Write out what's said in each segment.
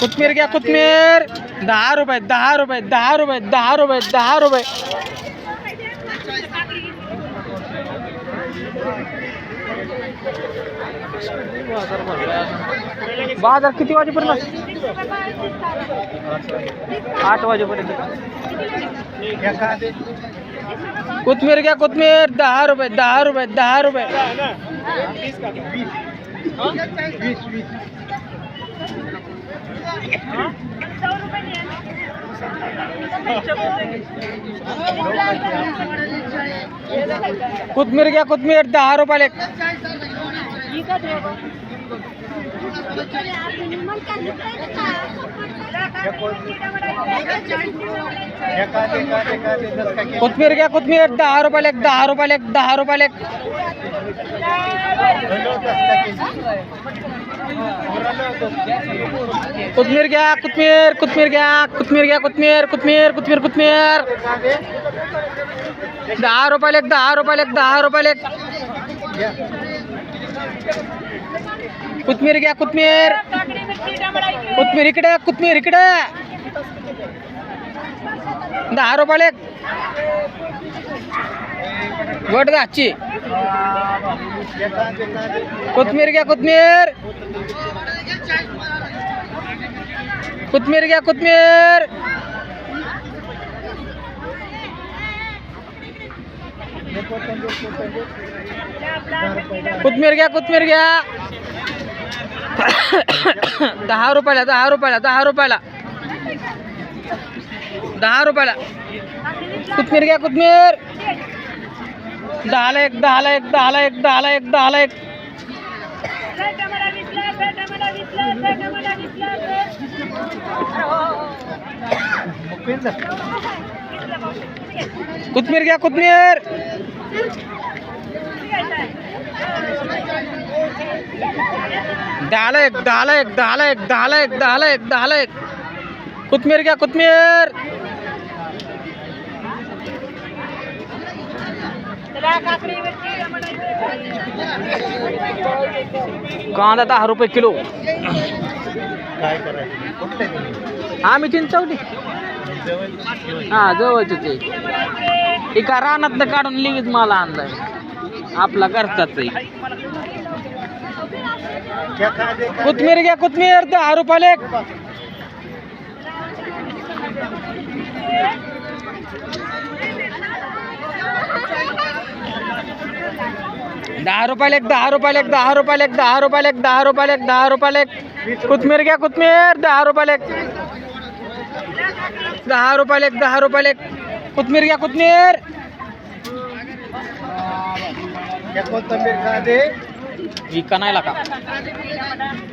कोथमीर घ्या कोथमीर 10 रुपये 10 रुपये 10 रुपये 10 रुपये 10 रुपये. बाजार किती वाजेपर्यंत? 8 वाजेपर्यंत. कोथमीर घ्या कोथमीर 10 रुपये 10 रुपये 10 रुपये. कोथमीर घ्या कोथमीर 10 रुपये. कोथमीर घ्या कोथमीर 10 रुपये 10 रुपये 10 रुपये. कोथमीर घ्या कोथमीर कोथमीर घ्या कोथमीर घ्या कोथमीर कोथमीर कोथमीर कोथमीर 10 रुपये 10 रुपये 10 रुपये. कोथमीर घ्या कोथमीर कोथमीर इकडे कोथमीर इकडे 10 रुपये. गोड घाची कोथमीर घ्या कोथमीर कोथमीर घ्या कोथमीर. कोथमीर घ्या कोथमीर घ्या 10 रुपयाला 10 रुपयाला 10 रुपयाला 10 रुपयाला. कोथमीर घ्या कोथमीर 10 ला 1 10 ला 1 10 ला 1 10 ला 1 10 ला 1. कोथमीर घ्या कोथमीर 10 ला 1 10 ला 1 10 ला 1 10 ला 1 10 ला 1 10 ला 1. कोथमीर घ्या कोथमीर. कांदा 10 रुपये किलो. आम्ही चिंचवली हा जवळच आहे. एका रानात काढून लगेच मला आणलाय आपला घरचाच आहे. कोथमीर घ्या कोथमीर 10 रुपये. 10 रुपये 10 रुपये 10 रुपये 10 रुपये 10 रुपये 10 रुपये. कोथमीर घ्या कोथमीर 10 रुपये 10 रुपये 10 रुपये. कोथमीर घ्या कोथमीर. इका नाही लागा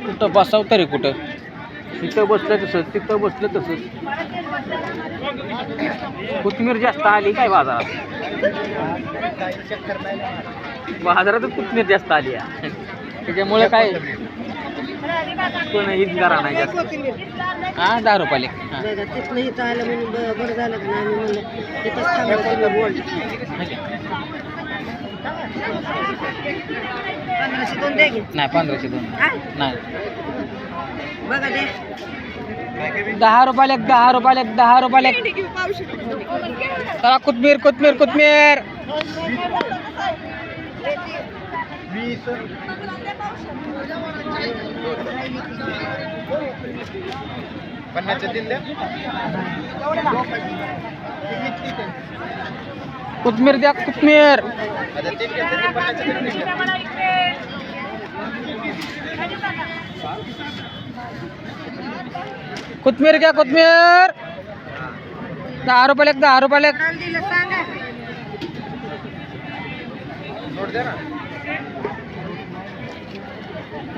कुठं बसाव तरी कुठं. तिथं बसलं तसंच तिथं बसलं तसंच. कोथमीर जास्त आली काय बाजारात? बाजारातच कोथमीर जास्त आली आहे त्याच्यामुळे काय कोणी हीच करा नाही जास्त. हा 10 रुपये. नाही 1502 नाही 10 रुपये 10 रुपये 10 रुपये. चला कोथमीर कोथमीर कोथमीर 50 दिन द्या. कोथमीर द्या कोथमीर. कोथमीर घ्या कोथमीर 10 रुपये 10 रुपये.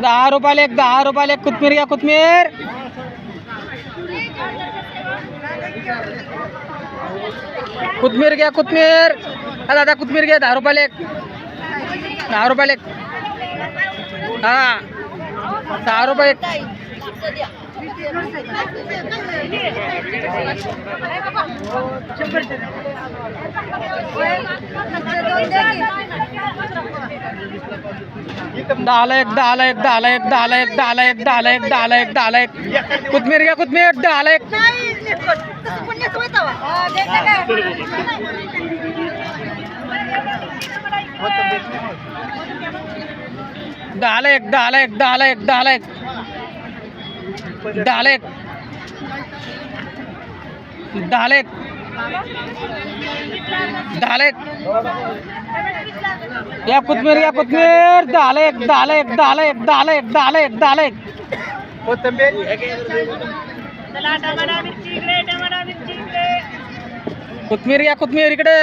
10 रुपये 10 रुपये. कोथमीर घ्या कोथमीर. कोथमीर घ्या कोथमीर. दादा कोथमीर घ्या 10 रुपये 10 रुपये. हा 10 रुपये. दहाला एक दहाला एक दहाला एक दहाला एक दहाला एक दहाला एक दहाला एक दहाला एक कोथमीर घ्या कोथमीर दहाला एक दहाला एक दहाला एक दहाला एक दहाला एक दहाला एक दहाला एक दहाला एक या कोथमीर दहाला एक दहाला एक दहाला एक दहाला एक दहाला एक दहाला एक कोथिंबीर कोथमीर या कोथमीर इकडे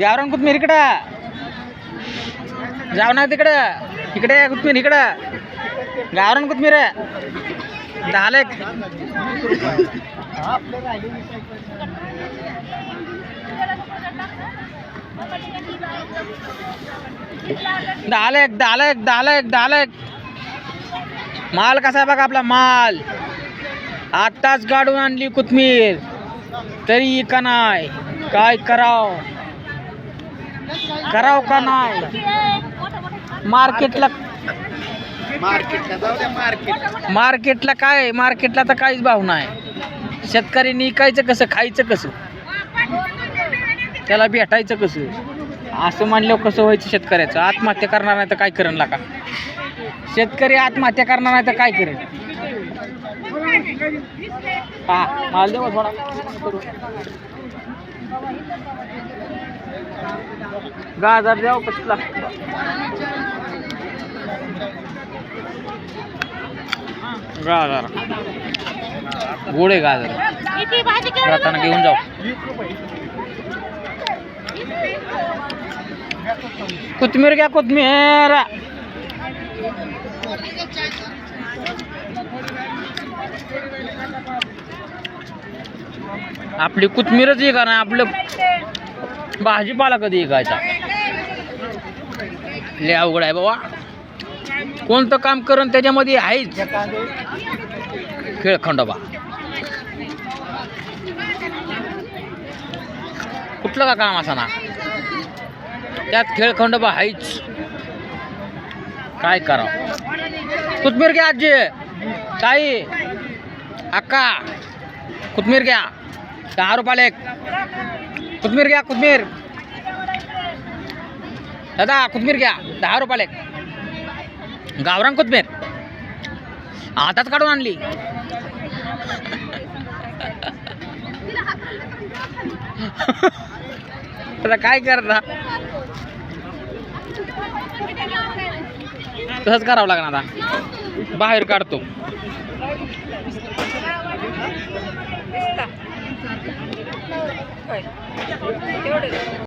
गावरान कोथमीर इकडे जाऊ ना तिकडे इकडे या कोथमीर इकडे गावरान कोथमीर दहाला एक दहाला एक दहाला एक दहाला एक दहाला एक माल कसा आहे बघा आपला माल आत्ताच गाडून आणली कोथमीर तरी का नाही काय कराव का नाही मार्केटला जाऊ द्या मार्केटला तर काहीच भाव नाही शेतकऱ्यांनी इकायचं कसं खायचं कसं त्याला भेटायचं कसं असं म्हणल्यावर कसं व्हायचं शेतकऱ्याचं आत्महत्या करणार नाही तर काय करेन लागा शेतकरी आत्महत्या करणार नाही तर काय करेन हा माल देऊ थोडा गाजर द्याव कसला गाजर गोडे गाजर जाताना घेऊन जाऊ कोथमीर घ्या कोथमीर आपली कोथमीरच आहे का ना आपलं भाजीपाला कधी ऐकायचा लय अवघड आहे बाबा कोणतं काम करून त्याच्यामध्ये आहेच खेळखंडोबा कुठलं का काम असा ना त्यात खेळखंडोबा आहेच काय करावं कोथमीर घ्या आजी ताई अक्का कोथमीर घ्या 10 रुपयाला एक कोथमीर घ्या कोथमीर दादा कोथमीर घ्या 10 रुपयाला एक गावरान कोथमीर आताच काढून आणली आता काय करता तसंच करावं लागणार आता बाहेर काढतो